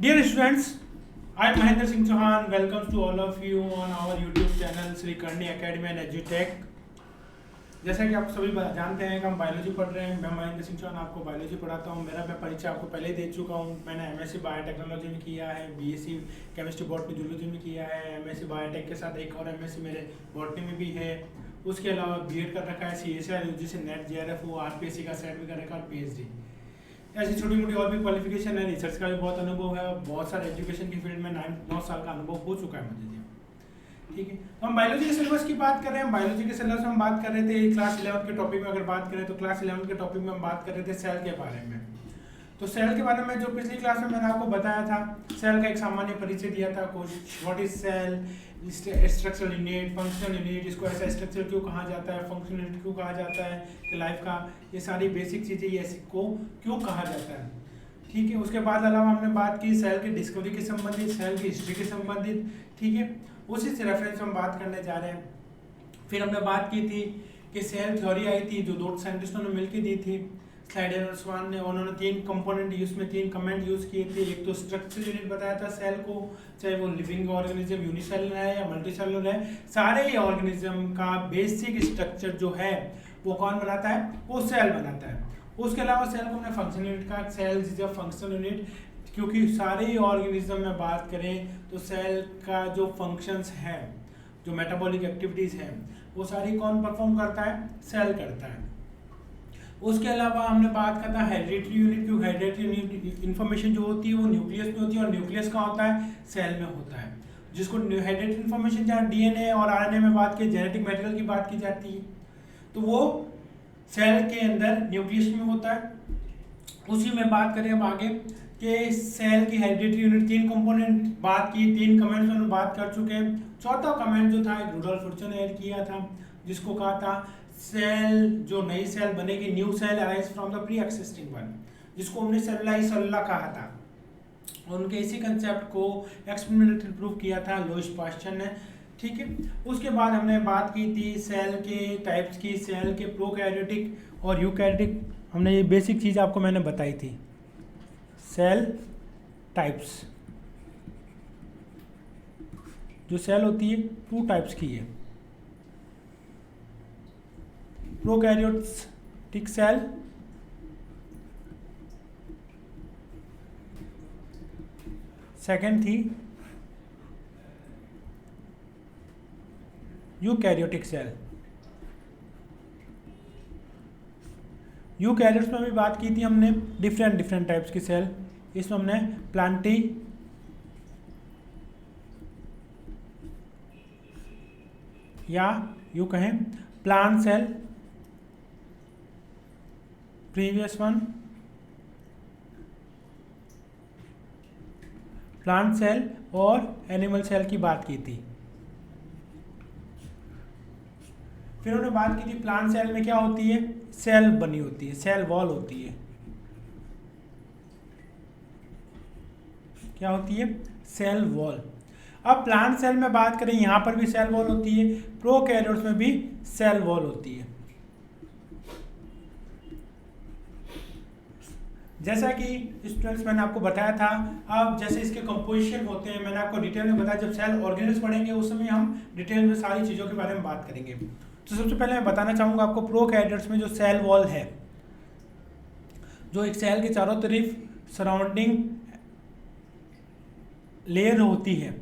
Dear students, I am Mahendra Singh Chauhan. Welcome to all of you on our YouTube channel Sri Karni Academy and EduTech. जैसा कि आप सभी जानते हैं कि हम बायोलॉजी पढ़ रहे हैं। मैं महेंद्र सिंह चौहान आपको बायोलॉजी पढ़ाता हूँ। मेरा मैं परिचय आपको पहले ही दे चुका हूँ। मैंने एमएससी बायोटेक्नोलॉजी में किया है, बीएससी केमिस्ट्री बॉटनी जूलॉजी में किया है, एमएससी बायोटेक के साथ एक और एमएससी मेरे बॉटनी में भी है। उसके अलावा बीएड कर रखा है CSIR UG से नेट JRF RPSC का सेट भी कर रखा है और PhD। ऐसी छोटी मोटी और भी क्वालिफिकेशन है। रिसर्च का भी बहुत अनुभव है। बहुत सारे एजुकेशन की फील्ड में 9 साल का अनुभव हो चुका है मुझे। ठीक है, तो हम बायोलॉजी के सिलेबस की बात कर रहे हैं। बायोलॉजी के सिलेबस में हम बात कर रहे थे क्लास 11 के टॉपिक में। अगर बात करें तो क्लास 11 के टॉपिक में हम बात कर रहे थे सेल के बारे में। तो सेल के बारे में जो पिछली क्लास में मैंने आपको बताया था, सेल का एक सामान्य परिचय दिया था। What is cell, structural unit, functional unit, इसको ऐसा स्ट्रक्चर क्यों कहा जाता है, फंक्शनल यूनिट क्यों कहा जाता है, कि लाइफ का ये सारी बेसिक चीज़ें ये को क्यों कहा जाता है। ठीक है, उसके बाद अलावा हमने बात की सेल की डिस्कवरी के संबंधित, सेल की हिस्ट्री के संबंधित। ठीक है, उसी से रेफरेंस हम बात करने जा रहे हैं। फिर हमने बात की थी कि सेल थ्योरी आई थी जो दो साइंटिस्टों ने मिलकर दी थी, स्लाइडर और स्वान ने। उन्होंने 3 कंपोनेंट उसमें 3 कमेंट यूज किए थे। एक तो स्ट्रक्चर यूनिट बताया था सेल को, चाहे वो लिविंग ऑर्गेनिज्म यूनिसेलुलर है या मल्टीसेलुलर है, सारे ही ऑर्गेनिज्म का बेसिक स्ट्रक्चर जो है वो कौन बनाता है, वो सेल बनाता है। उसके अलावा सेल को हमने फंक्शनल यूनिट का, cell is a functional unit, क्योंकि सारे ही ऑर्गेनिज्म में बात करें तो सेल का जो फंक्शंस है, जो मेटाबॉलिक एक्टिविटीज़ हैं, वो सारी कौन परफॉर्म करता है, सेल करता है। उसके अलावा हमने बात करता है हेरिडिटरी यूनिट, क्योंकि हेरिडिटरी यूनिट इन्फॉर्मेशन जो होती है वो न्यूक्लियस में होती है, और न्यूक्लियस कहाँ होता है, सेल में होता है। जिसको हेरिडिटरी इन्फॉर्मेशन जहाँ DNA और RNA में बात की, जेनेटिक मटेरियल की बात की जाती है, तो वो सेल के अंदर न्यूक्लियस में होता है। उसी में बात करें अब आगे कि सेल की हेरिडिटरी यूनिट 3 कंपोनेंट बात की, 3 कमेंट्स में बात कर चुके हैं। चौथा कमेंट जो था रुडोल्फ वुडसन ने ऐड किया था, जिसको कहा था सेल जो नई सेल बनेगी, new cell arise from the preexisting one, जिसको हमने सेलुला कहा था। उनके इसी कंसेप्ट को एक्सपेरिमेंटली प्रूव किया था लुईस पास्चर ने। ठीक है, उसके बाद हमने बात की थी सेल के टाइप्स की, सेल के प्रोकैरियोटिक और यूकैरियोटिक। हमने ये बेसिक चीज़ आपको मैंने बताई थी। सेल टाइप्स, जो सेल होती है 2 टाइप्स की है, प्रोकैरियोटिक सेल सेकंड थी यूकैरियोटिक सेल। यूकैरियोट्स में भी बात की थी हमने, डिफरेंट टाइप्स की सेल। इसमें हमने प्लांटी, या यूँ कहें plant cell, previous one plant cell और एनिमल सेल की बात की थी। फिर उन्होंने बात की थी प्लांट सेल में क्या होती है, सेल बनी होती है, सेल वॉल होती है। क्या होती है, सेल वॉल। अब प्लांट सेल में बात करें, यहाँ पर भी सेल वॉल होती है, प्रोकैरियोट्स में भी सेल वॉल होती है। जैसा कि स्टूडेंट्स मैंने आपको बताया था, अब जैसे इसके कंपोजिशन होते हैं मैंने आपको डिटेल में बताया। जब सेल ऑर्गेनिज्म पढ़ेंगे उस समय हम डिटेल में सारी चीज़ों के बारे में बात करेंगे। तो सबसे पहले मैं बताना चाहूँगा आपको प्रोकैरियोट्स में जो सेल वॉल है, जो एक सेल के चारों तरफ सराउंडिंग लेयर होती है,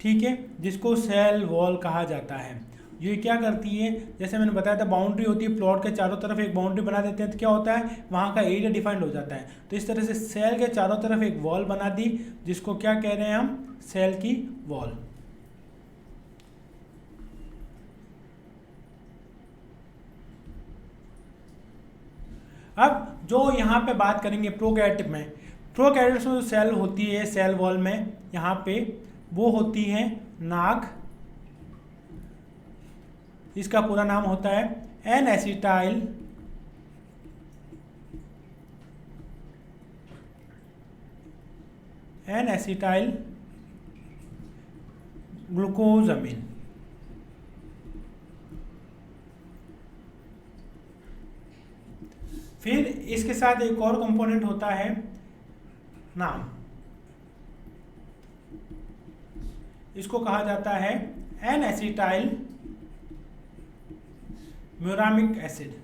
ठीक है, जिसको सेल वॉल कहा जाता है। ये क्या करती है, जैसे मैंने बताया था बाउंड्री होती है, प्लॉट के चारों तरफ एक बाउंड्री बना देते हैं, तो क्या होता है, वहाँ का एरिया डिफाइंड हो जाता है। तो इस तरह से सेल के चारों तरफ एक वॉल बना दी, जिसको क्या कह रहे हैं हम, सेल की वॉल। अब जो यहाँ पे बात करेंगे प्रोकैरियोट में, प्रोकैरियोट्स में जो सेल होती है सेल वॉल में, यहाँ पे वो होती है नाग। इसका पूरा नाम होता है एन एसिटाइल ग्लूकोजामिन। फिर इसके साथ एक और कंपोनेंट होता है नाम, इसको कहा जाता है एन एसिटाइल म्यूरामिक एसिड।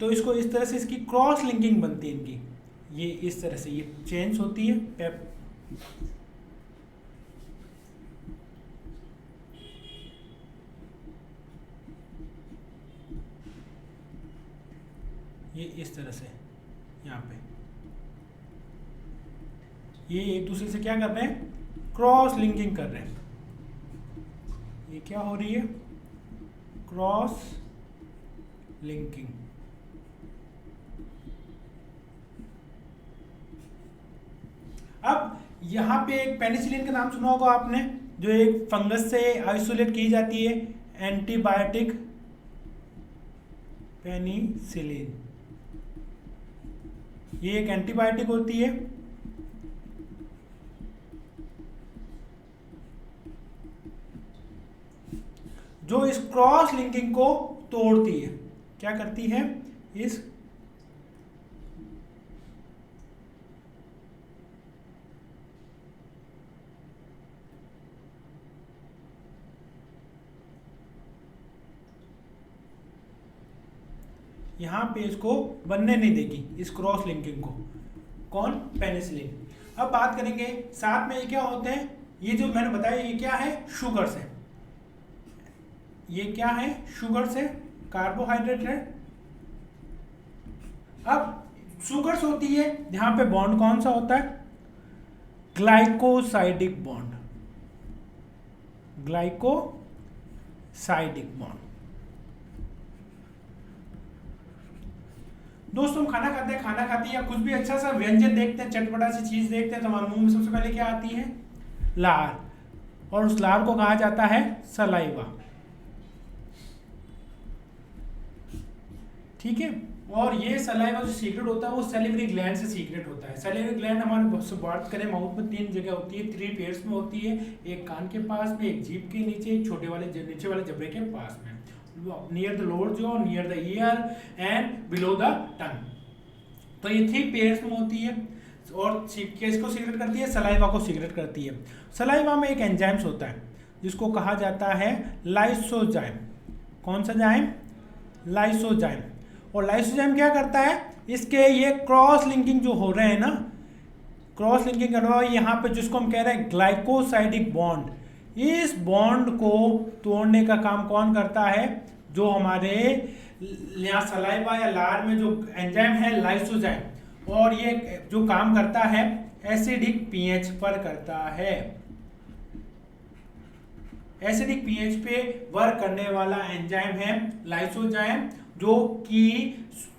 तो इसको इस तरह से इसकी क्रॉस लिंकिंग बनती है इनकी, ये इस तरह से ये चेंज होती है ये इस तरह से यहाँ पे ये एक दूसरे से क्या कर रहे हैं, क्रॉस लिंकिंग कर रहे हैं। ये क्या हो रही है, क्रॉस लिंकिंग। अब यहाँ पे एक पेनिसिलिन का नाम सुना होगा आपने, जो एक फंगस से आइसोलेट की जाती है, एंटीबायोटिक पेनिसिलिन। ये एक एंटीबायोटिक होती है जो इस क्रॉस लिंकिंग को तोड़ती है। क्या करती है, इस यहाँ पे इसको बनने नहीं देगी, इस क्रॉस लिंकिंग को। कौन, पेनिसिलिन। अब बात करेंगे साथ में ये क्या होते हैं, ये जो मैंने बताया ये क्या है, शुगर से। ये क्या है, शुगर से, कार्बोहाइड्रेट है। अब शुगर्स होती है, यहाँ पे बॉन्ड कौन सा होता है, ग्लाइकोसाइडिक बॉन्ड, ग्लाइकोसाइडिक बॉन्ड। दोस्तों हम खाना खाते हैं, खाना खाते हैं या कुछ भी अच्छा सा व्यंजन देखते हैं, चटपटा सी चीज देखते हैं, तो हमारे मुंह में सबसे पहले क्या आती है, लार। और उस लार को कहा जाता है सलाइवा। ठीक है। और ये सलाइवा जो सीक्रेट होता है वो सैलिवरी ग्लैंड से सीक्रेट होता है। सैलिवरी ग्लैंड हमारे बात करें माउथ में 3 जगह होती है, 3 पेयर्स में होती है। एक कान के पास में, एक जीभ के नीचे, एक छोटे वाले नीचे वाले जबड़े के पास में, near the lower jaw, near the year and below the tongue. तो ये 3 पेयर्स में होती है। और किसको सीक्रेट करती है, सलाइवा को सीक्रेट करती है। सलाइवा में एक एंजाइम्स होता है जिसको कहा जाता है लाइसोजाइम। कौन सा जाइम, लाइसोजाइम। और लाइसोजाइम क्या करता है, इसके ये क्रॉस लिंकिंग जो हो रहे हैं ना, क्रॉस लिंकिंग कर रहा है यहाँ पे, जिसको हम कह रहे हैं ग्लाइकोसाइडिक बॉन्ड, इस बॉन्ड को तोड़ने का काम कौन करता है, जो हमारे यहाँ सलाइवा या लार में जो एंजाइम है लाइसोजाइम। और ये जो काम करता है एसिडिक पीएच पर करता है। एसिडिक पीएच पे वर्क करने वाला एंजाइम है लाइसोजाइम, जो कि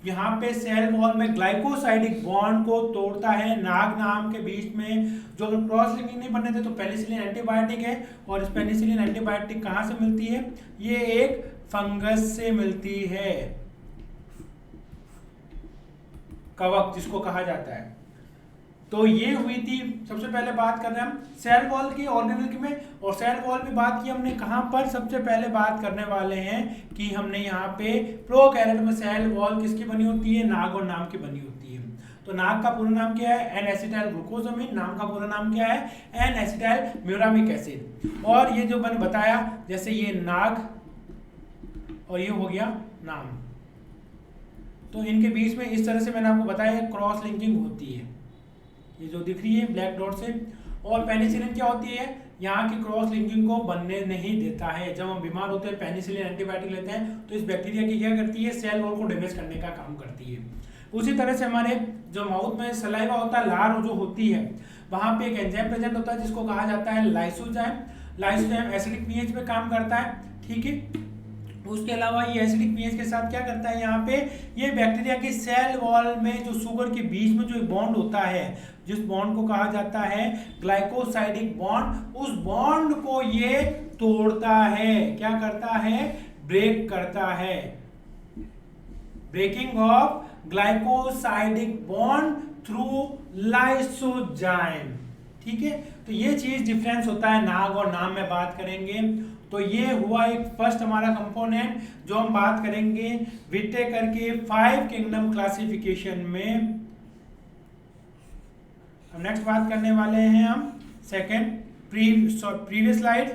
यहाँ पे सेल वॉल में ग्लाइकोसाइडिक बॉन्ड को तोड़ता है। नाग नाम के बीच में जो अगर क्रॉस लिंकिंग नहीं बनने थे तो पेनिसिलिन एंटीबायोटिक है। और इस पेनिसिलिन एंटीबायोटिक कहाँ से मिलती है, ये एक फंगस से मिलती है, कवक जिसको कहा जाता है। तो ये हुई थी, सबसे पहले बात कर रहे हैं हम सेल वॉल की, ऑर्गेनेल की में। और सेल वॉल में बात की हमने कहाँ पर, सबसे पहले बात करने वाले हैं कि हमने यहाँ पे प्रोकैरियोट में सेल वॉल किसकी बनी होती है, नाग और नाम की बनी होती है। तो नाग का पूरा नाम क्या है, एन एसिटाइल ग्लूकोसामिन। नाम का पूरा नाम क्या है, एन एसिटाइल म्यूरामिक एसिड। और ये जो मैंने बताया, जैसे ये नाग और ये हो गया नाम, तो इनके बीच में इस तरह से मैंने आपको बताया क्रॉस लिंकिंग होती है, ये जो दिख रही है ब्लैक डॉट से। और पेनिसिलिन क्या होती है, यहाँ की क्रॉस लिंकिंग को बनने नहीं देता है। जब हम बीमार होते हैं पेनिसिलिन एंटीबायोटिक लेते हैं तो इस बैक्टीरिया की क्या करती है, सेल वॉल को डैमेज करने का काम करती है। उसी तरह से हमारे जो माउथ में सलाइवा होता है, लार जो होती है, वहाँ पे एक एंजाइम प्रेजेंट होता है जिसको कहा जाता है लाइसोजाइम। लाइसोजाइम एसिडिक पीएच पे काम करता है। ठीक है। उसके अलावा ये एसिडिक पीएच के साथ क्या करता है, यहाँ पे ये बैक्टीरिया की सेल वॉल में जो शुगर के बीच में जो एक बॉन्ड होता है, जिस बॉन्ड को कहा जाता है ग्लाइकोसाइडिक बॉन्ड, उस बॉन्ड को ये तोड़ता है। क्या करता है, ब्रेक करता है, breaking off glycosidic bond through lysozyme. ठीक है। तो ये चीज डिफरेंस होता है नाग और नाम में बात करेंगे। तो ये हुआ एक फर्स्ट हमारा कंपोनेंट जो हम बात करेंगे विटेकर के 5 किंगडम क्लासिफिकेशन में। अब नेक्स्ट बात करने वाले हैं हम सेकंड प्रीवियस स्लाइड।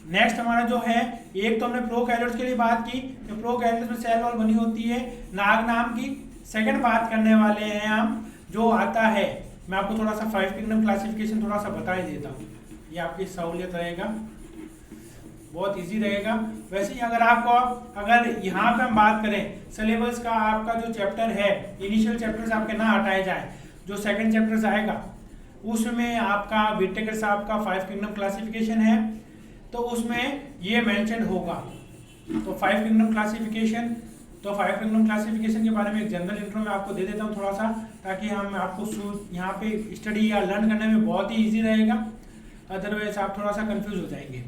नेक्स्ट हमारा जो है, एक तो हमने प्रोकैरियोट्स के लिए बात की कि प्रोकैरियोट्स में सेल वॉल बनी होती है नाग नाम की। सेकंड बात करने वाले हैं हम जो आता है, मैं आपको थोड़ा सा 5 किंगडम क्लासिफिकेशन थोड़ा सा बता ही देता हूँ, ये आपकी सहूलियत रहेगा, बहुत इजी रहेगा। वैसे ही अगर यहाँ पे हम बात करें सिलेबस का, आपका जो चैप्टर है इनिशियल चैप्टर्स आपके ना हटाए जाए, जो सेकंड चैप्टर्स आएगा उसमें आपका विटेकर साहब का 5 किंगडम क्लासिफिकेशन है, तो उसमें ये मेंशन होगा। तो 5 किंगडम क्लासिफिकेशन, तो 5 किंगडम क्लासिफिकेशन के बारे में एक जनरल इंट्रो में आपको दे देता हूँ थोड़ा सा, ताकि हम आपको यहाँ पे स्टडी या लर्न करने में बहुत ही इजी रहेगा, अदरवाइज आप थोड़ा सा कंफ्यूज हो जाएंगे।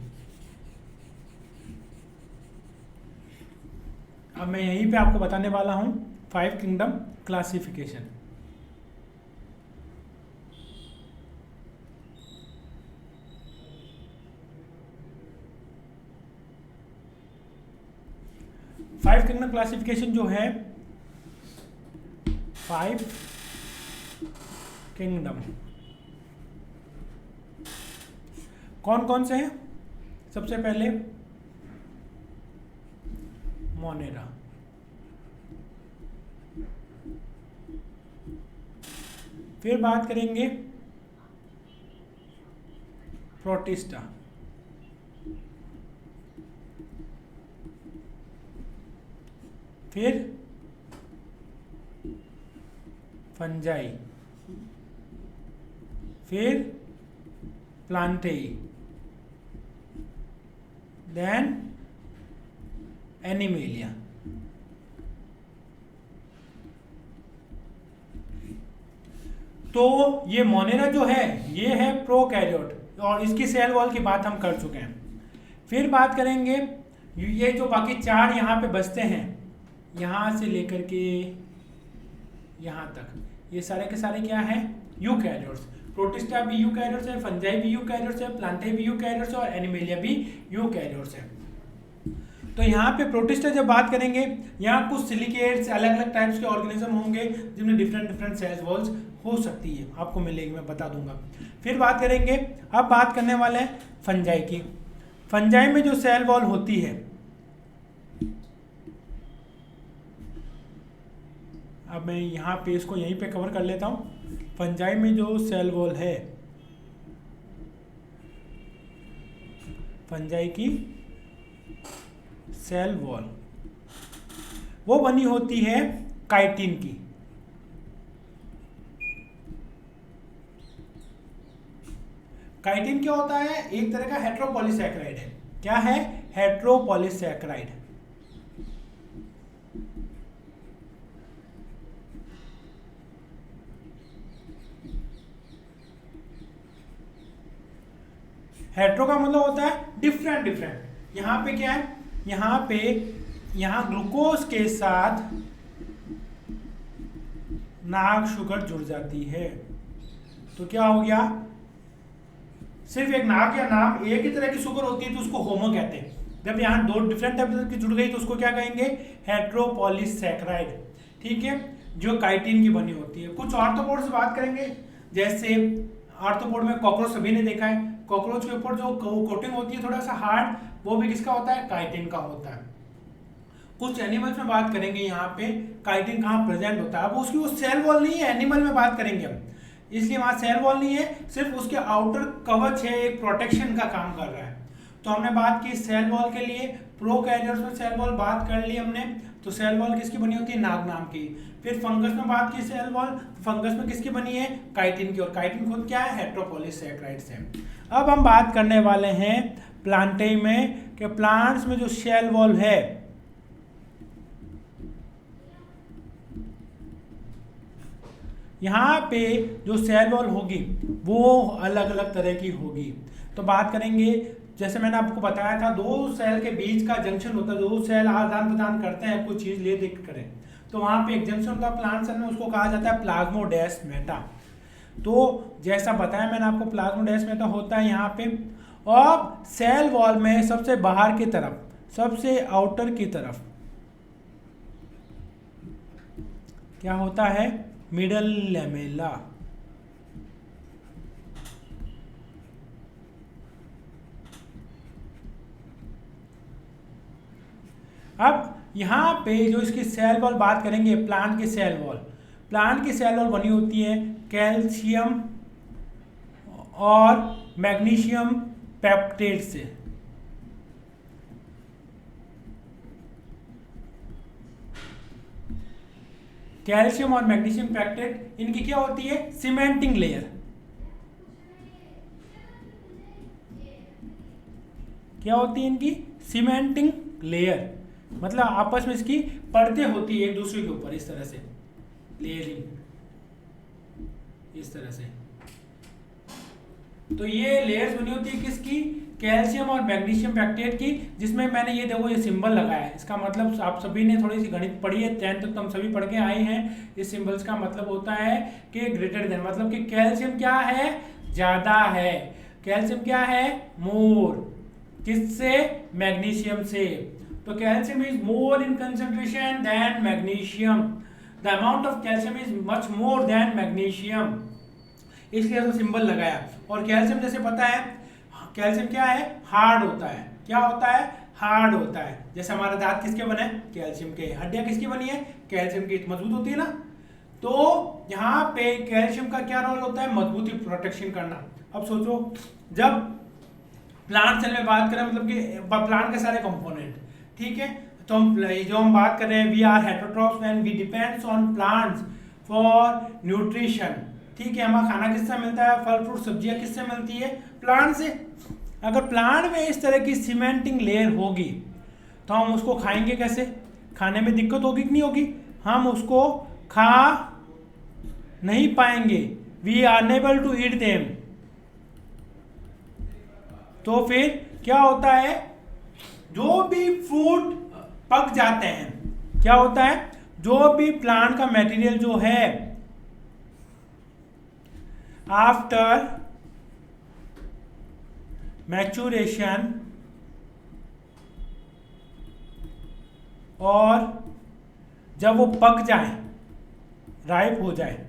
अब मैं यहीं पे आपको बताने वाला हूँ 5 kingdom classification. Five kingdom classification जो है, 5 किंगडम कौन कौन से हैं? सबसे पहले मोनेरा, फिर बात करेंगे प्रोटिस्टा, फिर फंजाई, फिर प्लांटेई, देन एनिमेलिया। तो ये मोनेरा जो है ये है प्रोकैरियोट और इसकी सेल वॉल की बात हम कर चुके हैं। फिर बात करेंगे ये जो बाकी 4 यहाँ पे बचते हैं, यहाँ से लेकर के यहाँ तक, ये सारे के सारे क्या हैं? यूकैरियोट्स। प्रोटिस्टा भी यूकैरियोट्स है, फंजाई भी यूकैरियोट्स है, प्लांटेई भी यूकैरियोट्स है और एनिमेलिया भी यूकैरियोट्स है। तो यहाँ पे प्रोटिस्टा जब बात करेंगे, यहाँ कुछ सिलिकेट्स अलग अलग टाइप्स के ऑर्गेनिज्म होंगे जिनमें डिफरेंट सेल वॉल्स हो सकती है, आपको मिलेगी, मैं बता दूंगा। फिर बात करेंगे, अब बात करने वाले हैं फंजाई की। फंजाई में जो सेल वॉल होती है, अब मैं यहाँ पे इसको यहीं पे कवर कर लेता हूँ। फंजाई में जो सेल वॉल है, फंजाई की सेल वॉल वो बनी होती है काइटिन की। काइटिन क्या होता है? एक तरह का हेट्रोपॉलीसैकेराइड है। क्या है? हेट्रोपॉलीसैकेराइड। हेट्रो का मतलब होता है डिफरेंट। यहाँ पे क्या है? यहाँ ग्लूकोज के साथ नाग शुगर जुड़ जाती है, तो क्या हो गया? सिर्फ एक नाग या नाम एक ही तरह की शुगर होती है तो उसको होमो कहते हैं। जब यहाँ 2 डिफरेंट टाइप की जुड़ गई तो उसको क्या कहेंगे? हेट्रोपॉलीसैकेराइड। ठीक है, जो काइटिन की बनी होती है। कुछ आर्थ्रोपोड से बात करेंगे, जैसे आर्थ्रोपोड में कॉकरोच सभी ने देखा है, कॉकरोच के ऊपर जो कोटिंग होती है थोड़ा सा हार्ड, वो भी किसका होता है? काइटिन का होता है। कुछ एनिमल्स में बात करेंगे, यहाँ पे काइटिन कहाँ प्रेजेंट होता है। अब उसकी वो सेल वॉल नहीं है, एनिमल में बात करेंगे हम, इसलिए वहां सेल वॉल नहीं है, सिर्फ उसके आउटर कवच है, एक प्रोटेक्शन का काम कर रहा है। तो हमने बात की सेल वॉल के लिए, प्रोकैरियोट्स में सेल वॉल बात कर ली हमने, तो सेल वॉल किसकी बनी होती है? नाग नाम की। फिर फंगस में बात की सेल वॉल, फंगस में किसकी बनी है? काइटिन की, और काइटिन खुद क्या है? हेट्रोपॉलीसैकेराइड से। अब हम बात करने वाले हैं प्लांटेई में, कि प्लांट्स में जो सेल वॉल है यहाँ पे जो सेल वॉल होगी वो अलग अलग तरह की होगी। तो बात करेंगे, जैसे मैंने आपको बताया था, 2 सेल के बीच का जंक्शन होता है, 2 सेल आदान प्रदान करते हैं, कुछ चीज ले देख करें, तो वहां पे एक जंक्शन होता है प्लांट सेल में, उसको कहा जाता है प्लाज्मोडेस्माटा। तो जैसा बताया मैंने आपको प्लाज्मोडेस्ट में तो होता है यहाँ पे, और सेल वॉल में सबसे बाहर की तरफ, सबसे आउटर की तरफ क्या होता है, मिडल लैमेला। अब यहाँ पे जो इसकी सेल वॉल बात करेंगे, प्लांट की सेल वॉल, प्लांट की सेल वॉल बनी होती है कैल्शियम और मैग्नीशियम पेप्टेट से। कैल्शियम और मैग्नीशियम पेप्टेट, इनकी क्या होती है, सीमेंटिंग लेयर। क्या होती है इनकी, सीमेंटिंग लेयर, मतलब आपस में इसकी परतें होती है एक दूसरे के ऊपर, इस तरह से लेयरिंग, इस तरह से। तो ये लेयर्स बनी होती है किसकी, कैल्शियम और मैग्नीशियम पेप्टेट की, जिसमें मैंने ये देखो ये सिंबल लगाया है। इसका मतलब आप सभी ने थोड़ी सी गणित पढ़ी है, 10th तक तो हम सभी पढ़ के आए हैं। इस सिंबल्स का मतलब होता है कि ग्रेटर देन, मतलब कि कैल्शियम क्या है, ज्यादा है। कैल्शियम क्या है, मोर, किससे, मैग्नीशियम से। तो calcium is more in concentration than magnesium, the amount of calcium is much more than magnesium, इसलिए तो सिंबल लगाया। और कैल्शियम जैसे पता है, कैल्शियम क्या है, हार्ड होता है। क्या होता है, हार्ड होता है। जैसे हमारे दांत किसके बने, कैल्शियम के। हड्डियां किसकी बनी है, कैल्शियम की, मजबूत होती है ना। तो यहाँ पे कैल्शियम का क्या रोल होता है, मजबूती, प्रोटेक्शन करना। अब सोचो, जब प्लांट सेल में बात करें, मतलब कि प्लांट के सारे कंपोनेंट, ठीक है, तो हम बात कर रहे हैं, we are heterotrophs and we depends on plants for nutrition. ठीक है, हमारा खाना किससे मिलता है, फल फ्रूट सब्जियां किससे मिलती है, प्लांट से। अगर प्लांट में इस तरह की सीमेंटिंग लेयर होगी तो हम उसको खाएंगे कैसे, खाने में दिक्कत होगी कि नहीं होगी, हम उसको खा नहीं पाएंगे, we are unable to eat them. तो फिर क्या होता है, जो भी फ्रूट पक जाते हैं, क्या होता है, जो भी प्लांट का मटेरियल जो है आफ्टर मैचुरेशन और जब वो पक जाए, राइप हो जाए,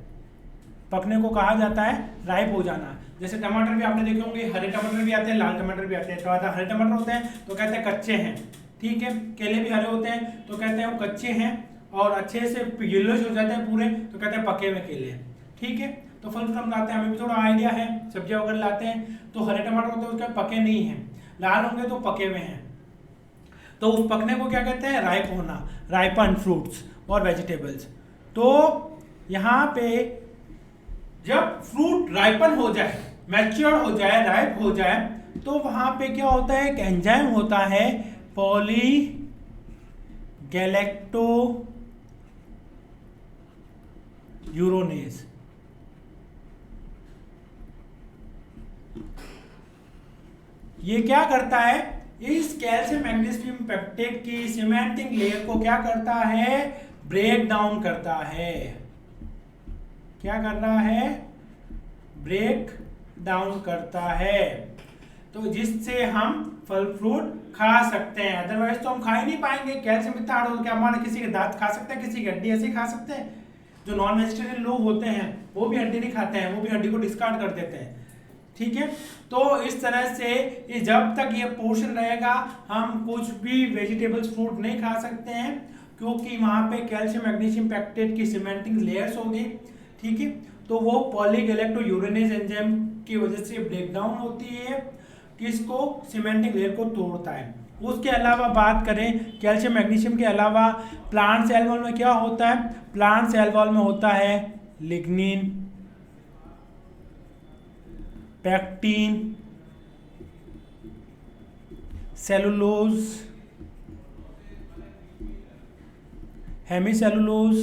पकने को कहा जाता है राइप हो जाना। जैसे टमाटर भी आपने देखे होंगे, हरे टमाटर भी आते हैं, लाल टमाटर भी आते हैं। तो हरे टमाटर होते हैं तो कहते हैं कच्चे हैं, ठीक है। केले भी हरे होते हैं तो कहते हैं वो कच्चे हैं, और अच्छे से येलोइश हो जाते हैं पूरे तो कहते हैं पके हुए केले हैं, ठीक है। तो फल फ्रूट हम लाते हैं, हमें भी थोड़ा आइडिया है, सब्जियां वगैरह लाते हैं तो हरे टमाटर होते हैं उसके पके नहीं हैं, लाल होंगे तो पके हुए हैं। तो उस पकने को क्या कहते हैं, राइप होना, राइपन फ्रूट्स और वेजिटेबल्स। तो यहाँ पे जब फ्रूट राइपन हो जाए, मैच्योर हो जाए, राइप हो जाए, तो वहां पे क्या होता है, एक एंजाइम होता है पॉलीगैलेक्टोयूरोनेज। ये क्या करता है, इस कैल्शियम मैग्नीशियम पेप्टेट की सीमेंटिंग लेयर को क्या करता है, ब्रेक डाउन करता है। क्या कर रहा है, ब्रेक डाउन करता है, तो जिससे हम फल फ्रूट खा सकते हैं। अदरवाइज तो हम खा ही नहीं पाएंगे, कैल्शियम इतना हार्ड हो, क्या हमारे किसी के दांत खा सकते हैं, किसी की हड्डी ऐसे खा सकते हैं। जो नॉन वेजिटेरियन लोग होते हैं वो भी हड्डी नहीं खाते हैं, वो भी हड्डी को डिस्कार्ड कर देते हैं, ठीक है। तो इस तरह से ये जब तक ये पोर्शन रहेगा हम कुछ भी वेजिटेबल्स फ्रूट नहीं खा सकते हैं, क्योंकि वहां पे कैल्शियम मैग्नीशियम पेप्टेट की सीमेंटिंग लेयर्स होगी, ठीक है। तो वो पॉलीगैलेक्टोयूरोनेज एंजाइम की वजह से ब्रेक डाउन होती है, किसको, सीमेंटिंग लेयर को तोड़ता है। उसके अलावा बात करें कैल्शियम मैग्नीशियम के अलावा प्लांट सेल वॉल में क्या होता है, प्लांट सेल वॉल में होता है लिग्निन, पैक्टिन, सेलुलोज, हेमीसेलुलोज,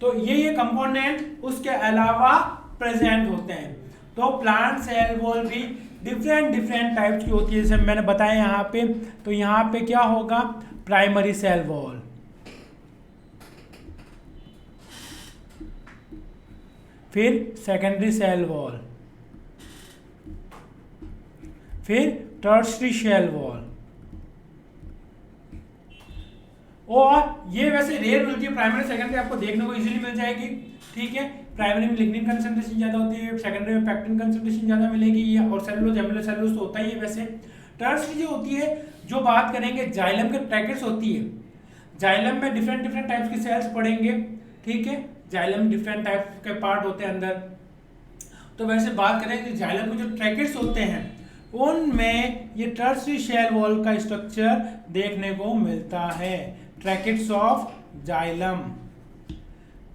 तो ये कंपोनेंट उसके अलावा प्रेजेंट होते हैं। तो प्लांट सेल वॉल भी डिफरेंट डिफरेंट टाइप्स की होती है, जैसे मैंने बताया यहाँ पे। तो यहाँ पे क्या होगा, प्राइमरी सेल वॉल, फिर सेकेंडरी सेल वॉल, फिर टर्शरी सेल वॉल। और ये वैसे रेयर मिलती है, प्राइमरी सेकेंडरी आपको देखने को इजीली मिल जाएगी, ठीक है। प्राइमरी में लिग्निन कंसंट्रेशन ज़्यादा होती है, सेकेंडरी में पैक्टिन कंसंट्रेशन ज़्यादा मिलेगी, और सेलुलोज एमिलोसेलुलोज तो होता ही है वैसे। टर्शरी जो होती है, जो बात करेंगे जाइलम के ट्रैकेट्स होती है, जाइलम में डिफरेंट डिफरेंट टाइप्स के सेल्स पढ़ेंगे, ठीक है। जाइलम डिफरेंट टाइप्स के पार्ट होते हैं अंदर। तो वैसे बात करें कि जाइलम के जो ट्रैकेट्स होते हैं उनमें ये टर्शरी सेल वॉल का स्ट्रक्चर देखने को मिलता है, ट्रैकेट्स ऑफ जाइलम।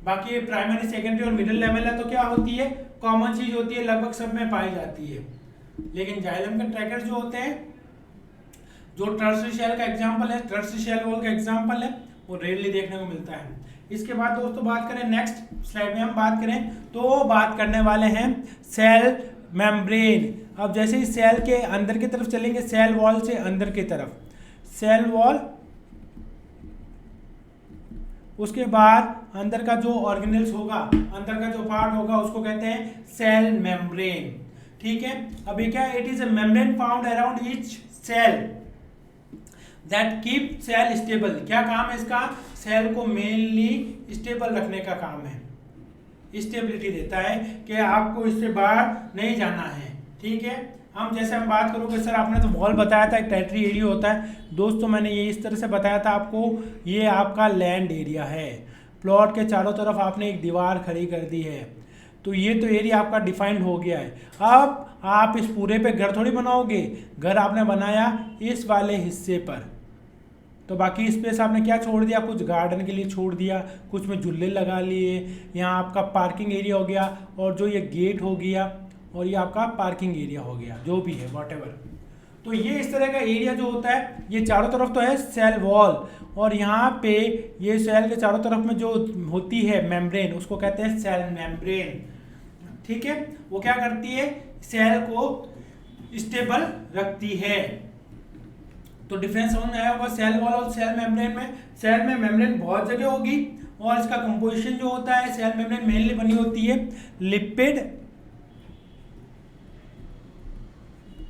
बाकी प्राइमरी सेकेंडरी और मिडिल लेवल है तो क्या होती है, कॉमन चीज होती है, लगभग सब में पाई जाती है। लेकिन जाइलम के ट्रैकेट्स जो होते हैं, जो टर्शरी सेल का एग्जांपल है, टर्शरी सेल वॉल का एग्जांपल है, वो रेयरली देखने को मिलता है। इसके बाद दोस्तों बात करें, नेक्स्ट स्लाइड में हम बात करें तो बात करने वाले हैं सेल मेम्ब्रेन। अब जैसे ही सेल के अंदर की तरफ चलेंगे, सेल वॉल से अंदर की तरफ, सेल वॉल, उसके बाद अंदर का जो ऑर्गेनेल्स होगा, अंदर का जो पार्ट होगा उसको कहते हैं सेल मेम्ब्रेन, ठीक है। अब ये क्या, it is a membrane found around each cell that keep cell stable. क्या काम है इसका, सेल को मेनली स्टेबल रखने का काम है, स्टेबिलिटी देता है कि आपको इससे बाहर नहीं जाना है, ठीक है। हम जैसे हम बात करोगे, सर आपने तो वॉल बताया था, एक टेरिटरी एरिया होता है। दोस्तों मैंने ये इस तरह से बताया था आपको, ये आपका लैंड एरिया है, प्लॉट के चारों तरफ आपने एक दीवार खड़ी कर दी है, तो ये तो एरिया आपका डिफाइंड हो गया है। अब आप इस पूरे पे घर थोड़ी बनाओगे, घर आपने बनाया इस वाले हिस्से पर, तो बाकी स्पेस आपने क्या छोड़ दिया, कुछ गार्डन के लिए छोड़ दिया, कुछ में झूले लगा लिए, यहाँ आपका पार्किंग एरिया हो गया, और जो ये गेट हो गया, और ये आपका पार्किंग एरिया हो गया, जो भी है व्हाटएवर। तो ये इस तरह का एरिया जो होता है, ये चारों तरफ तो है सेल वॉल, और यहाँ पे ये सेल के चारों तरफ में जो होती है मेम्ब्रेन, उसको कहते हैं सेल मेम्ब्रेन, ठीक है। वो क्या करती है, सेल को स्टेबल रखती है। तो डिफरेंस समझ में आया होगा सेल वॉल और सेल मेम्ब्रेन में। सेल में मेम्ब्रेन बहुत जगह होगी, और इसका कंपोजिशन जो होता है, सेल मेम्ब्रेन मेनली बनी होती है लिपिड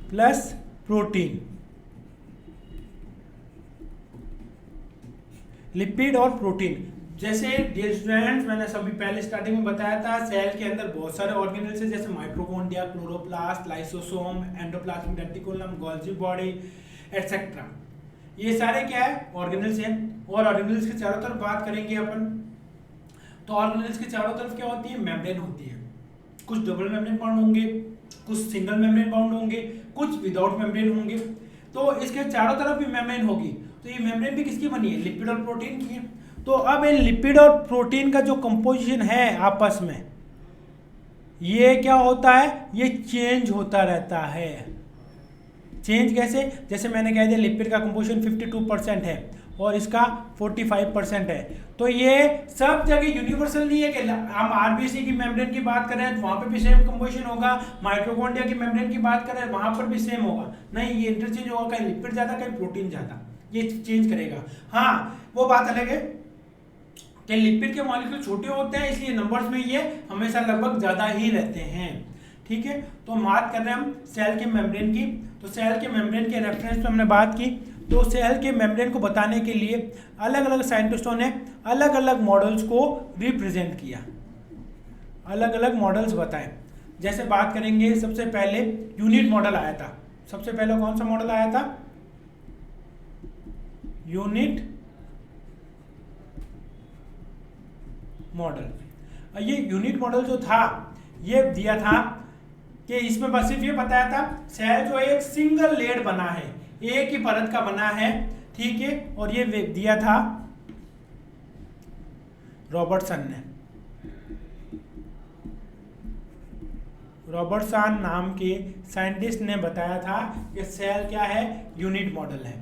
प्लस प्रोटीन, लिपिड और प्रोटीन। जैसे डियर स्टूडेंट्स, मैंने सभी पहले स्टार्टिंग में बताया था, सेल के अंदर बहुत सारे ऑर्गेनेल्स हैं, जैसे mitochondria, chloroplast, lysosome, endoplasmic reticulum, Golgi body etcetera. ये सारे क्या है, ऑर्गेनेल्स हैं। और ऑर्गेनेल्स के चारों तरफ बात करेंगे अपन, तो ऑर्गेनेल्स के चारों तरफ क्या होती है, मेम्ब्रेन होती है। कुछ डबल मेम्ब्रेन बाउंड होंगे, कुछ सिंगल मेम्ब्रेन बाउंड होंगे, कुछ विदाउट मेम्ब्रेन होंगे। तो इसके चारों तरफ भी मेम्ब्रेन होगी। तो ये मेम्ब्रेन भी किसकी बनी है, लिपिड और प्रोटीन की है। तो अब इन लिपिड और प्रोटीन का जो कंपोजिशन है आपस में, ये क्या होता है, ये चेंज होता रहता है। चेंज कैसे, जैसे मैंने कह दिया लिपिड का कंपोजिशन 52% है और इसका 45% है। तो ये सब जगह यूनिवर्सल नहीं है कि हम आरबीसी की मेम्ब्रेन की बात कर रहे हैं तो वहाँ पे भी सेम कंपोजिशन होगा, माइटोकॉन्ड्रिया की मेम्ब्रेन की बात कर रहे हैं वहाँ पर भी सेम होगा, नहीं, ये इंटरचेंज होगा, कहीं लिपिड ज़्यादा कहीं प्रोटीन ज़्यादा, ये चेंज करेगा। हाँ, वो बात अलग है कि लिपिड के मॉलिक्यूल छोटे होते हैं, इसलिए नंबर्स में ये हमेशा लगभग ज़्यादा ही रहते हैं, ठीक है। तो हम बात कर रहे हैं हम सेल के मेम्ब्रेन की। तो सेल के मेम्ब्रेन के रेफरेंस पे हमने बात की। तो सेल के मेम्ब्रेन को बताने के लिए अलग अलग साइंटिस्टों ने अलग अलग मॉडल्स को रिप्रेजेंट किया, अलग अलग मॉडल्स बताएं। जैसे बात करेंगे, सबसे पहले यूनिट मॉडल आया था। सबसे पहले कौन सा मॉडल आया था, यूनिट मॉडल। ये यूनिट मॉडल जो था, ये दिया था कि इसमें बस सिर्फ ये बताया था सेल जो एक सिंगल लेयर बना है, एक ही परत का बना है, ठीक है। और ये दिया था रॉबर्टसन ने, रॉबर्टसन नाम के साइंटिस्ट ने बताया था कि सेल क्या है, यूनिट मॉडल है।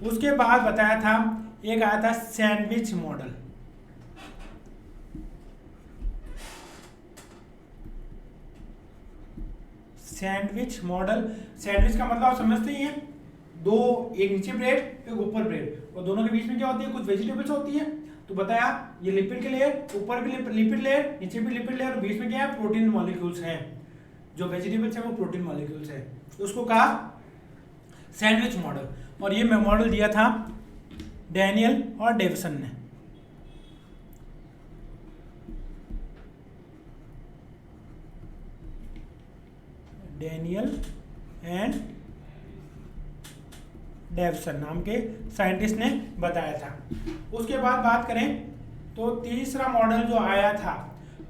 उसके बाद बताया था, एक आया था sandwich model. Sandwich model. Sandwich का मतलब आप समझते ही हैं, दो, एक नीचे ब्रेड एक ऊपर ब्रेड, और दोनों के बीच में क्या होती है, कुछ वेजिटेबल्स होती है। तो बताया ये लिपिड के लेयर, ऊपर भी लिपिड लेयर, नीचे भी लिपिड लेयर, और बीच में क्या है, प्रोटीन मॉलिक्यूल्स हैं। जो वेजिटेबल्स है वो प्रोटीन मॉलिक्यूल्स है, उसको कहा सैंडविच मॉडल। और ये मॉडल दिया था डैनियल और डेविसन ने। डैनियल एंड डेविसन नाम के साइंटिस्ट ने बताया था। उसके बाद बात करें तो तीसरा मॉडल जो आया था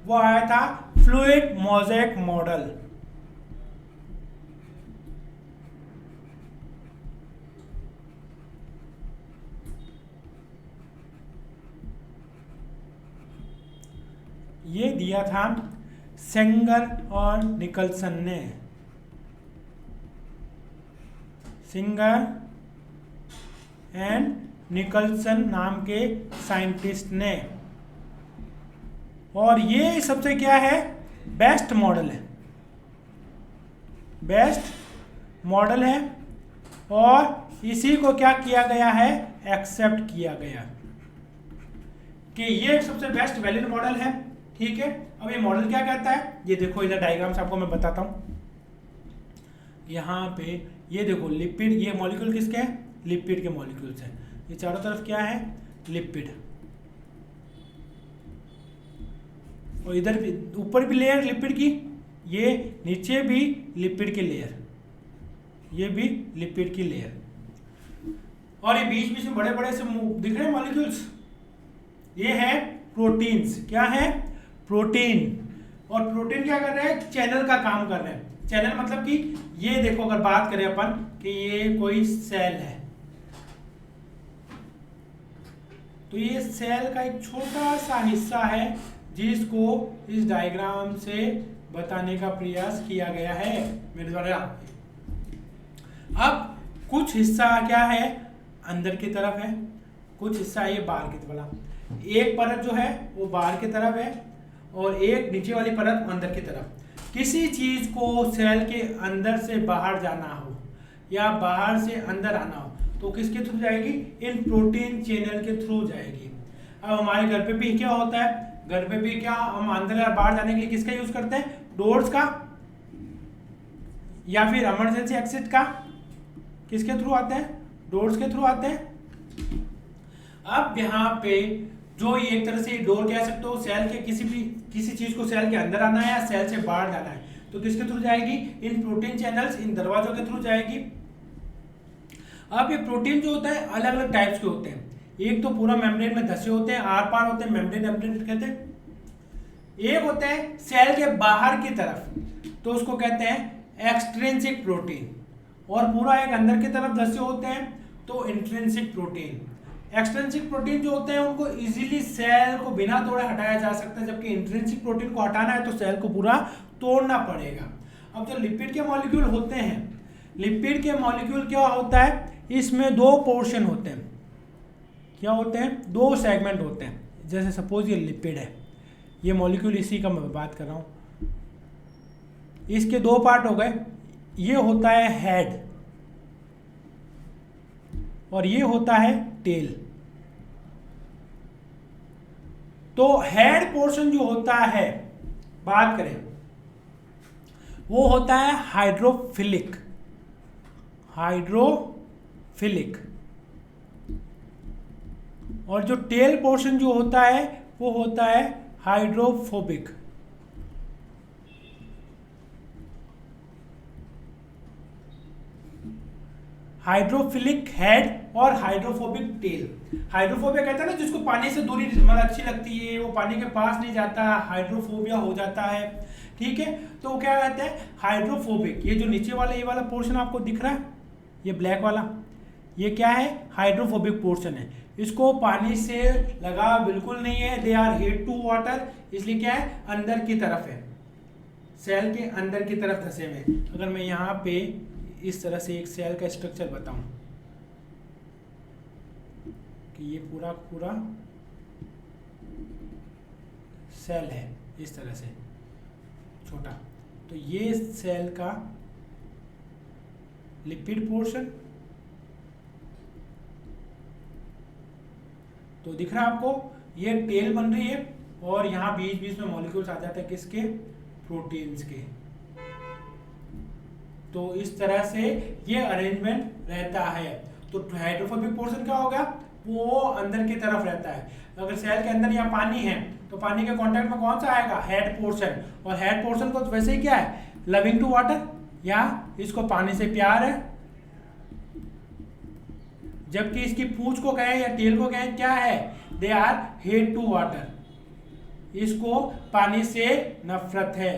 वो आया था फ्लूइड मोज़ेक मॉडल। ये दिया था सेंगर और निकलसन ने। सिंगर एंड निकलसन नाम के साइंटिस्ट ने। और ये सबसे क्या है, बेस्ट मॉडल है, बेस्ट मॉडल है, और इसी को क्या किया गया है, एक्सेप्ट किया गया कि ये सबसे बेस्ट वैलिड मॉडल है। ठीक है, अब ये मॉडल क्या कहता है, ये देखो इधर डायग्राम से आपको मैं बताता हूं। यहाँ पे ये देखो लिपिड, ये मॉलिक्यूल किसके हैं, लिपिड के मॉलिक्यूल्स हैं। ये चारों तरफ क्या है, लिपिड, और इधर भी ऊपर भी लेयर लिपिड की, ये नीचे भी लिपिड की लेयर, ये भी लिपिड की लेयर, और ये बीच बीच में बड़े बड़े से दिख रहे हैं मॉलिक्यूल्स, ये है प्रोटीन्स। क्या है, प्रोटीन। और प्रोटीन क्या कर रहे हैं, चैनल का काम कर रहे हैं। चैनल मतलब कि ये देखो, अगर बात करें अपन कि ये कोई सेल है, तो ये सेल का एक छोटा सा हिस्सा है जिसको इस डायग्राम से बताने का प्रयास किया गया है मेरे द्वारा। अब कुछ हिस्सा क्या है, अंदर की तरफ है, कुछ हिस्सा ये बाहर की तरफ। एक परत जो है वो बाहर की तरफ है, और एक नीचे वाली परत अंदर की तरफ। किसी चीज को सेल के अंदर से बाहर जाना हो या बाहर से अंदर आना हो तो किसके थ्रू जाएगी, इन प्रोटीन चैनल के थ्रू जाएगी। अब हमारे घर पे भी क्या होता है, घर पे भी क्या हम अंदर या बाहर जाने के लिए किसका यूज करते हैं, डोर्स का, या फिर इमरजेंसी एक्सिट का, किसके थ्रू आते हैं, डोर्स के थ्रू आते हैं। अब यहाँ पे जो ये एक तरह से डोर कह सकते हो, सेल के किसी चीज को सेल के अंदर आना है या सेल से बाहर जाना है तो किसके थ्रू जाएगी, इन प्रोटीन चैनल्स, इन दरवाजों के थ्रू जाएगी। अब ये प्रोटीन जो होता है अलग अलग टाइप्स के होते हैं। एक तो पूरा मेम्ब्रेन में धसे होते हैं, आर पार होते हैं, मेम्ब्रेन कहते हैं। एक होते हैं सेल के बाहर की तरफ, तो उसको कहते हैं एक्सट्रिंसिक प्रोटीन, और पूरा एक अंदर की तरफ धसे होते हैं तो इंट्रिंसिक प्रोटीन। एक्सट्रिंसिक प्रोटीन जो होते हैं उनको इजीली सेल को बिना तोड़े हटाया जा सकता है, जबकि इंट्रिंसिक प्रोटीन को हटाना है तो सेल को पूरा तोड़ना पड़ेगा। अब जो लिपिड के मॉलिक्यूल होते हैं, लिपिड के मॉलिक्यूल क्या होता है, इसमें दो पोर्शन होते हैं। क्या होते हैं, दो सेगमेंट होते हैं। जैसे सपोज ये लिपिड है, ये मॉलिक्यूल इसी का मैं बात कर रहा हूँ, इसके दो पार्ट हो गए। ये होता है हेड और ये होता है टेल। तो हेड पोर्शन जो होता है, बात करें, वो होता है हाइड्रोफिलिक, और जो टेल पोर्शन जो होता है वो होता है हाइड्रोफोबिक। हाइड्रोफिलिक हेड और हाइड्रोफोबिक टेल। हाइड्रोफोबिया कहता है ना जिसको पानी से दूरी मतलब अच्छी लगती है, वो पानी के पास नहीं जाता, हाइड्रोफोबिया हो जाता है। ठीक है, तो वो क्या कहते हैं, हाइड्रोफोबिक। ये जो नीचे वाला ये वाला पोर्शन आपको दिख रहा है, ये ब्लैक वाला, ये क्या है, हाइड्रोफोबिक पोर्शन है। इसको पानी से लगा बिल्कुल नहीं है, they are heat to water, इसलिए क्या है, अंदर की तरफ है, सेल के अंदर की तरफ धसे हुए। अगर मैं यहाँ पे इस तरह से एक सेल का स्ट्रक्चर बताऊं कि ये पूरा पूरा सेल है इस तरह से छोटा, तो ये सेल का लिपिड पोर्शन। तो दिख रहा है आपको, ये टेल बन रही है और यहाँ बीच बीच में मॉलिक्यूल्स आ जाते हैं किसके, प्रोटीन्स के। तो इस तरह से ये अरेंजमेंट रहता है। तो हाइड्रोफोबिक पोर्शन क्या होगा, वो अंदर की तरफ रहता है। अगर सेल के अंदर यहाँ पानी है तो पानी के कांटेक्ट में कौन सा आएगा, हेड पोर्शन। और हेड पोर्शन को तो वैसे ही क्या है, लविंग टू वाटर, या इसको पानी से प्यार है। जबकि इसकी पूंछ को कहें या टेल को कहें क्या है, they are head to water, इसको पानी से नफरत है।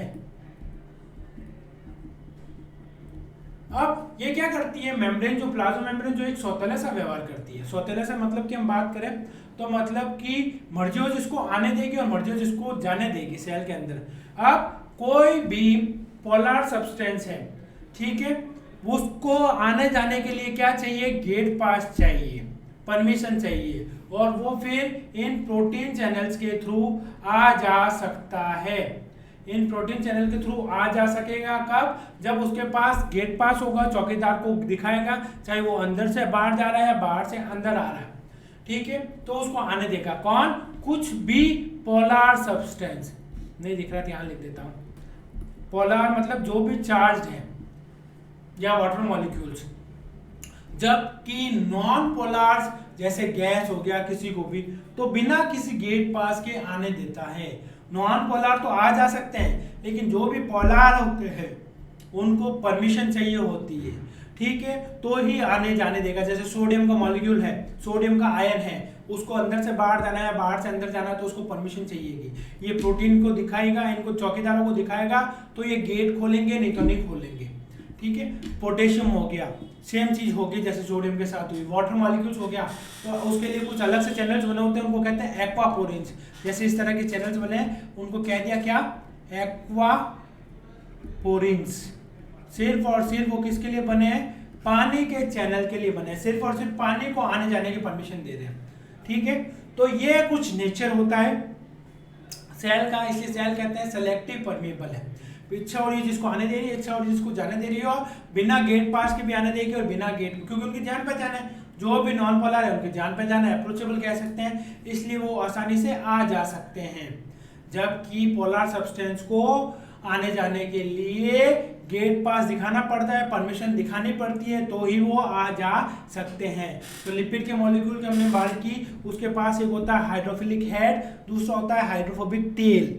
अब ये क्या करती है, मेम्ब्रेन जो प्लाज्मा मेम्ब्रेन जो एक सौतेला सा व्यवहार करती है। सौतेला सा मतलब कि हम बात करें तो मतलब कि मर्जी हो जिसको आने देगी और मर्जी हो जिसको जाने देगी सेल के अंदर। अब कोई भी पोलर सब्सटेंस है, ठीक है, उसको आने जाने के लिए क्या चाहिए, गेट पास चाहिए, परमिशन चाहिए, और वो फिर इन प्रोटीन चैनल्स के थ्रू आ जा सकता है। इन प्रोटीन चैनल के थ्रू आ जा सकेगा कब, जब उसके पास गेट पास होगा, चौकीदार को दिखाएगा, चाहे वो अंदर से बाहर जा रहा है, बाहर से अंदर आ रहा है, ठीक है, तो उसको आने देगा। कौन, कुछ भी पोलर सब्सटेंस, नहीं दिख रहा, ध्यान लिख देता हूं। पोलर मतलब जो भी चार्ज है या वाटर मॉलिक्यूल्स। जबकि नॉन पोलर्स जैसे गैस हो गया किसी को भी, तो बिना किसी गेट पास के आने देता है। नॉन पोलर तो आ जा सकते हैं, लेकिन जो भी पोलर होते हैं उनको परमिशन चाहिए होती है, ठीक है, तो ही आने जाने देगा। जैसे सोडियम का मॉलिक्यूल है, सोडियम का आयन है, उसको अंदर से बाहर जाना है, बाहर से अंदर जाना है, तो उसको परमिशन चाहिएगी। ये प्रोटीन को दिखाएगा, इनको चौकीदारों को दिखाएगा, तो ये गेट खोलेंगे, नहीं तो नहीं खोलेंगे, ठीक है। पोटेशियम हो गया, सेम चीज होगी जैसे सोडियम के साथ हुई। वाटर मॉलिक्यूल्स हो गया, तो उसके लिए कुछ अलग से चैनल्स बने होते हैं, उनको कहते हैं एक्वापोरिन्स। जैसे इस तरह के चैनल्स बने हैं, उनको कह दिया क्या, एक्वापोरिन्स। सिर्फ और सिर्फ वो किसके लिए बने हैं, पानी के चैनल के लिए बने हैं, सिर्फ और सिर्फ पानी को आने जाने की परमिशन दे रहे हैं, ठीक है। तो ये कुछ नेचर होता है सेल का, इसलिए सेल कहते हैं सेलेक्टिव परमेबल है। इच्छा हो रही है जिसको आने दे रही है, इच्छा हो रही है जिसको जाने दे रही है, और बिना गेट पास के भी आने देगी और बिना गेट, क्योंकि उनकी जान पहचान है। जो भी नॉन पोलर है उनकी जान पहचान है, अप्रोचेबल कह सकते हैं, इसलिए वो आसानी से आ जा सकते हैं। जबकि पोलर सब्सटेंस को आने जाने के लिए गेट पास दिखाना पड़ता है, परमिशन दिखानी पड़ती है, तो ही वो आ जा सकते हैं। तो लिपिड के मॉलिक्यूल की हमने बात की, उसके पास एक होता है हाइड्रोफिलिक हेड, दूसरा होता है हाइड्रोफोबिक टेल।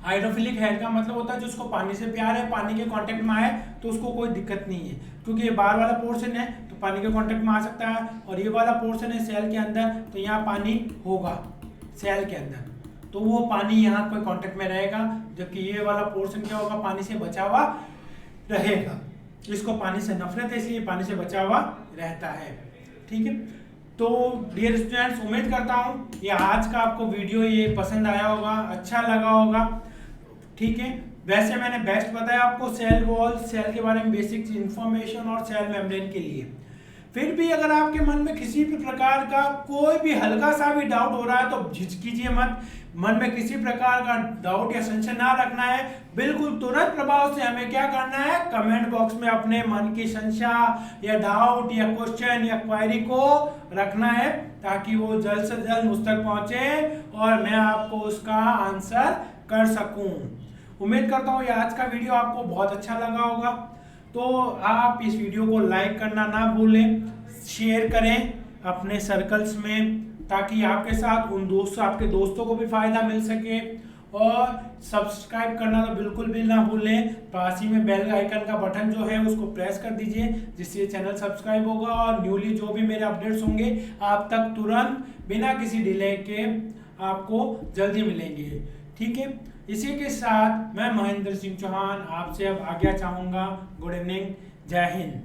हाइड्रोफिलिक हेड का मतलब होता है जिसको पानी से प्यार है, पानी के कांटेक्ट में आए तो उसको कोई दिक्कत नहीं है, क्योंकि ये बाहर वाला पोर्शन है तो पानी के कांटेक्ट में आ सकता है, और ये वाला पोर्शन है सेल के अंदर, तो यहाँ पानी होगा सेल के अंदर, तो वो पानी यहाँ कोई कांटेक्ट में रहेगा। जबकि ये वाला पोर्शन क्या होगा, पानी से बचा हुआ रहेगा। इसको पानी से नफरत है, इसलिए पानी से बचा हुआ रहता है, ठीक है। तो डियर स्टूडेंट्स, उम्मीद करता हूँ ये आज का आपको वीडियो ये पसंद आया होगा, अच्छा लगा होगा, ठीक है। वैसे मैंने बेस्ट बताया आपको सेल वॉल, सेल के बारे में बेसिक इंफॉर्मेशन और सेल मेम्ब्रेन के लिए। फिर भी अगर आपके मन में किसी भी प्रकार का कोई भी हल्का सा भी डाउट हो रहा है तो झिझकीजिए मत। मन में किसी प्रकार का डाउट या संशय ना रखना है, बिल्कुल तुरंत प्रभाव से हमें क्या करना है, कमेंट बॉक्स में अपने मन की संशय या डाउट या क्वेश्चन या क्वेरी को रखना है, ताकि वो जल्द से जल्द मुझ तक पहुंचे और मैं आपको उसका आंसर कर सकूं। उम्मीद करता हूँ ये आज का वीडियो आपको बहुत अच्छा लगा होगा। तो आप इस वीडियो को लाइक करना ना भूलें, शेयर करें अपने सर्कल्स में, ताकि आपके साथ आपके दोस्तों को भी फायदा मिल सके, और सब्सक्राइब करना तो बिल्कुल भी ना भूलें। पास ही में बेल आइकन का बटन जो है उसको प्रेस कर दीजिए, जिससे चैनल सब्सक्राइब होगा और न्यूली जो भी मेरे अपडेट्स होंगे आप तक तुरंत बिना किसी डिले के आपको जल्दी मिलेंगे, ठीक है। इसी के साथ मैं महेंद्र सिंह चौहान आपसे अब आज्ञा चाहूँगा। गुड इवनिंग, जय हिंद।